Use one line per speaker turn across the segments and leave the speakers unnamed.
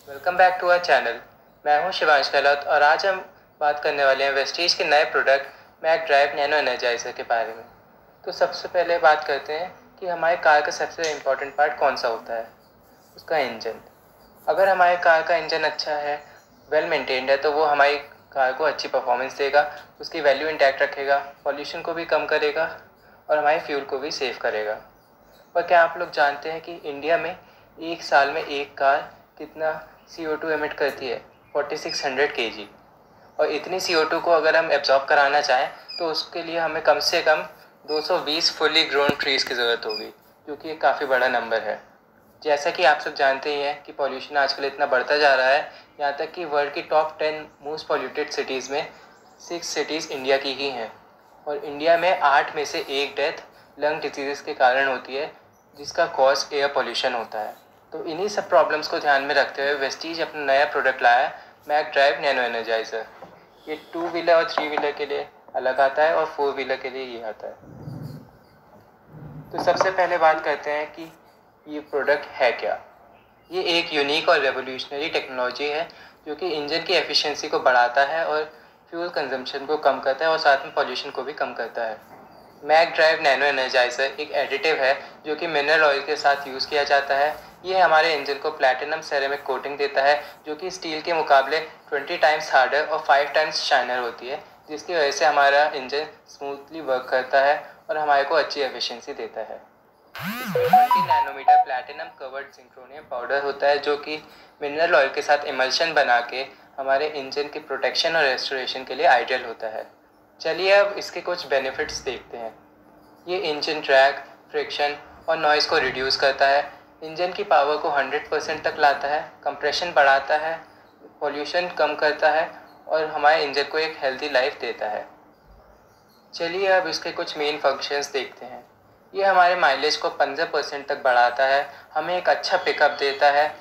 Welcome back to our channel. मैं हूं शिवांश गहलोत और आज हम बात करने वाले हैं वेस्टीज के नए product mag drive nano energizer के बारे में। तो सबसे पहले बात करते हैं कि हमारे कार का सबसे इम्पोर्टेंट पार्ट कौन सा होता है, उसका इंजन। अगर हमारे कार का इंजन अच्छा है, वेल मेंटेन्ड है, तो वो हमारी कार को अच्छी परफॉर्मेंस देगा, उसकी वैल्यू इंटैक्ट रखेगा, पॉल्यूशन को भी कम करेगा और हमारे फ्यूल को भी सेव करेगा। पर क्या आप लोग जानते हैं कि इंडिया में एक साल में एक कार कितना CO2 एमिट करती है? 4600 kg। और इतनी CO2 को अगर हम एब्जॉर्ब कराना चाहें तो उसके लिए हमें कम से कम 220 फुली ग्रोन ट्रीज़ की ज़रूरत होगी, जो कि एक काफ़ी बड़ा नंबर है। जैसा कि आप सब जानते ही हैं कि पॉल्यूशन आजकल इतना बढ़ता जा रहा है, यहाँ तक कि वर्ल्ड की टॉप 10 मोस्ट पॉल्यूटेड सिटीज़ में 6 सिटीज़ इंडिया की ही हैं। और इंडिया में 8 में से 1 डेथ लंग डिजीज़ के कारण होती है, जिसका कॉज एयर पॉल्यूशन होता है। तो इन्हीं सब प्रॉब्लम्स को ध्यान में रखते हुए वेस्टीज अपना नया प्रोडक्ट लाया है, मैक ड्राइव नैनो एनर्जाइज़र। ये 2 व्हीलर और 3 व्हीलर के लिए अलग आता है और 4 व्हीलर के लिए ये आता है। तो सबसे पहले बात करते हैं कि ये प्रोडक्ट है क्या। ये एक यूनिक और रेवोल्यूशनरी टेक्नोलॉजी है जो कि इंजन की एफिशिएंसी को बढ़ाता है और फ्यूल कंजम्पशन को कम करता है और साथ में पॉल्यूशन को भी कम करता है। मैक ड्राइव नैनो एनर्जाइज़र एक एडिटिव है जो कि मिनरल ऑयल के साथ यूज़ किया जाता है। ये हमारे इंजन को प्लैटिनम सेरेमिक कोटिंग देता है, जो कि स्टील के मुकाबले 20 टाइम्स हार्डर और 5 टाइम्स शाइनर होती है, जिसकी वजह से हमारा इंजन स्मूथली वर्क करता है और हमारे को अच्छी एफिशिएंसी देता है। इसमें 20 नैनोमीटर प्लैटिनम कवर्ड जिंक्रोनियम पाउडर होता है, जो कि मिनरल ऑयल के साथ इमल्शन बना के हमारे इंजन की प्रोटेक्शन और रेस्टोरेशन के लिए आइडियल होता है। चलिए अब इसके कुछ बेनिफिट्स देखते हैं। ये इंजन ड्रैग, फ्रिक्शन और नॉइज़ को रिड्यूस करता है, इंजन की पावर को 100% तक लाता है, कंप्रेशन बढ़ाता है, पॉल्यूशन कम करता है और हमारे इंजन को एक हेल्दी लाइफ देता है। चलिए अब इसके कुछ मेन फंक्शंस देखते हैं। ये हमारे माइलेज को 15% तक बढ़ाता है, हमें एक अच्छा पिकअप देता है,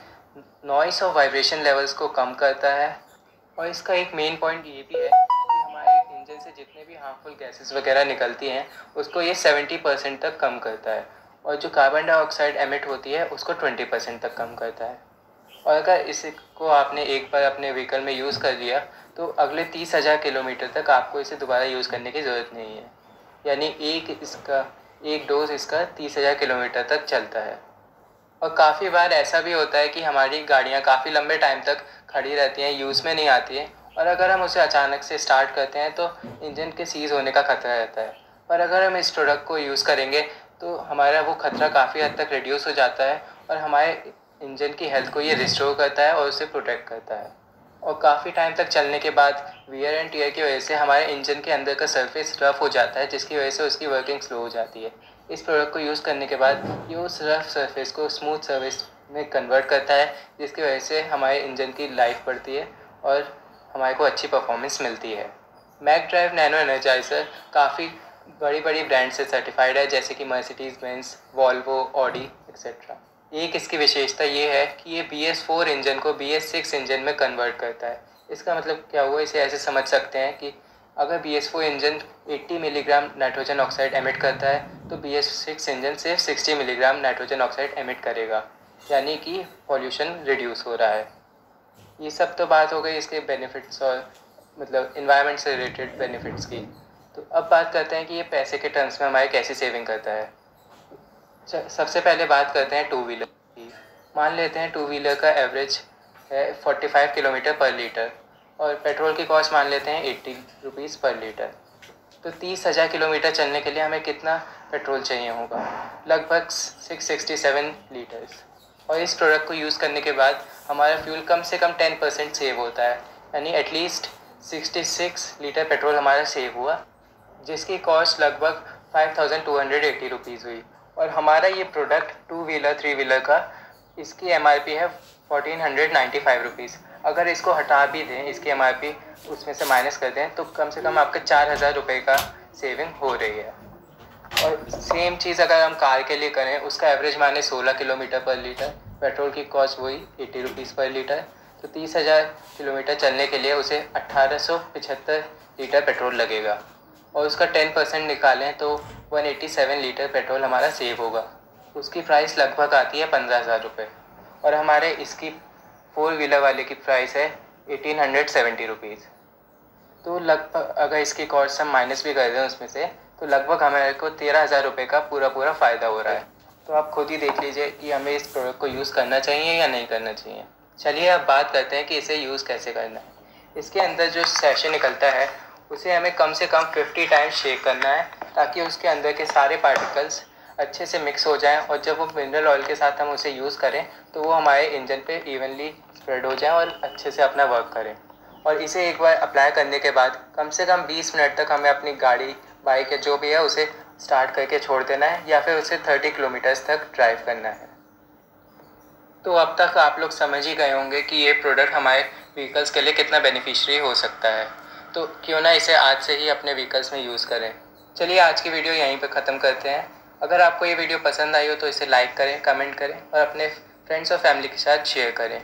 नॉइस और वाइब्रेशन लेवल्स को कम करता है और इसका एक मेन पॉइंट ये भी है कि हमारे इंजन से जितने भी हार्मफुल गैसेस वगैरह निकलती हैं उसको ये 70% तक कम करता है और जो कार्बन डाइऑक्साइड एमिट होती है उसको 20% तक कम करता है। और अगर इसको आपने एक बार अपने व्हीकल में यूज़ कर लिया तो अगले 30,000 किलोमीटर तक आपको इसे दोबारा यूज़ करने की ज़रूरत नहीं है। यानी एक डोज इसका 30,000 किलोमीटर तक चलता है। और काफ़ी बार ऐसा भी होता है कि हमारी गाड़ियाँ काफ़ी लंबे टाइम तक खड़ी रहती हैं, यूज़ में नहीं आती हैं, और अगर हम उसे अचानक से स्टार्ट करते हैं तो इंजन के सीज़ होने का खतरा रहता है। पर अगर हम इस प्रोडक्ट को यूज़ करेंगे तो हमारा वो खतरा काफ़ी हद तक रिड्यूस हो जाता है और हमारे इंजन की हेल्थ को ये रिस्टोर करता है और उसे प्रोटेक्ट करता है। और काफ़ी टाइम तक चलने के बाद वियर एंड टीयर की वजह से हमारे इंजन के अंदर का सरफेस रफ़ हो जाता है, जिसकी वजह से उसकी वर्किंग स्लो हो जाती है। इस प्रोडक्ट को यूज़ करने के बाद ये उस रफ सरफेस को स्मूथ सर्विस में कन्वर्ट करता है, जिसकी वजह से हमारे इंजन की लाइफ बढ़ती है और हमारे को अच्छी परफॉर्मेंस मिलती है। मैक ड्राइव नैनो एनर्जाइज़र काफ़ी बड़ी बड़ी ब्रांड से सर्टिफाइड है, जैसे कि Mercedes Benz, Volvo, Audi etcetera. एक इसकी विशेषता ये है कि ये BS4 इंजन को BS6 इंजन में कन्वर्ट करता है। इसका मतलब क्या हुआ, इसे ऐसे समझ सकते हैं कि अगर BS4 engine 80 milligram nitrogen oxide emit करता है तो BS6 इंजन सिर्फ 60 मिलीग्राम नाइट्रोजन ऑक्साइड एमिट करेगा, यानी कि पॉल्यूशन रिड्यूस हो रहा है। ये सब तो बात हो गई इसके बेनिफिट्स और मतलब इन्वायरमेंट से रिलेटेड बेनिफिट्स की। तो अब बात करते हैं कि ये पैसे के टर्म्स में हमारे कैसे सेविंग करता है। सबसे पहले बात करते हैं टू व्हीलर की। मान लेते हैं टू व्हीलर का एवरेज है 45 किलोमीटर पर लीटर और पेट्रोल की कॉस्ट मान लेते हैं 80 रुपीज़ पर लीटर। तो 30,000 किलोमीटर चलने के लिए हमें कितना पेट्रोल चाहिए होगा? लगभग 667 लीटर्स। और इस प्रोडक्ट को यूज़ करने के बाद हमारा फ्यूल कम से कम 10% सेव होता है, यानी एटलीस्ट 66 लीटर पेट्रोल हमारा सेव हुआ, जिसकी कॉस्ट लगभग 5,280 रुपीज़ हुई। और हमारा ये product two wheeler three wheeler का इसकी MRP है 1,495 रुपीज़। अगर इसको हटा भी दें, इसकी MRP उसमें से माइनस कर दें, तो कम से कम आपके 4,000 रुपये का सेविंग हो रही है। और सेम चीज़ अगर हम कार के लिए करें, उसका एवरेज माने 16 किलोमीटर पर लीटर, पेट्रोल की कॉस्ट वही 80 रुपीज़ पर लीटर, तो 30,000 किलोमीटर चलने के लिए उसे 1,875 लीटर पेट्रोल लगेगा। और उसका 10% निकालें तो 187 लीटर पेट्रोल हमारा सेव होगा। उसकी प्राइस लगभग आती है 15,000 रुपये। और हमारे इसकी 4 व्हीलर वाले की प्राइस है 1870 रुपीज़। तो लगभग अगर इसकी कॉस्ट हम माइनस भी कर दें उसमें से, तो लगभग हमारे को 13,000 रुपये का पूरा फ़ायदा हो रहा है। तो आप खुद ही देख लीजिए कि हमें इस प्रोडक्ट को यूज़ करना चाहिए या नहीं करना चाहिए। चलिए अब बात करते हैं कि इसे यूज़ कैसे करना है। इसके अंदर जो सैशे निकलता है उसे हमें कम से कम 50 टाइम्स शेक करना है, ताकि उसके अंदर के सारे पार्टिकल्स अच्छे से मिक्स हो जाएं, और जब वो मिनरल ऑयल के साथ हम उसे यूज़ करें तो वो हमारे इंजन पे इवनली स्प्रेड हो जाए और अच्छे से अपना वर्क करें। और इसे एक बार अप्लाई करने के बाद कम से कम 20 मिनट तक हमें अपनी गाड़ी, बाइक या जो भी है उसे स्टार्ट करके छोड़ देना है, या फिर उसे 30 किलोमीटर्स तक ड्राइव करना है। तो अब तक आप लोग समझ ही गए होंगे कि ये प्रोडक्ट हमारे व्हीकल्स के लिए कितना बेनिफिशियरी हो सकता है। तो क्यों ना इसे आज से ही अपने व्हीकल्स में यूज़ करें। चलिए आज की वीडियो यहीं पर ख़त्म करते हैं। अगर आपको ये वीडियो पसंद आई हो तो इसे लाइक करें, कमेंट करें और अपने फ्रेंड्स और फैमिली के साथ शेयर करें।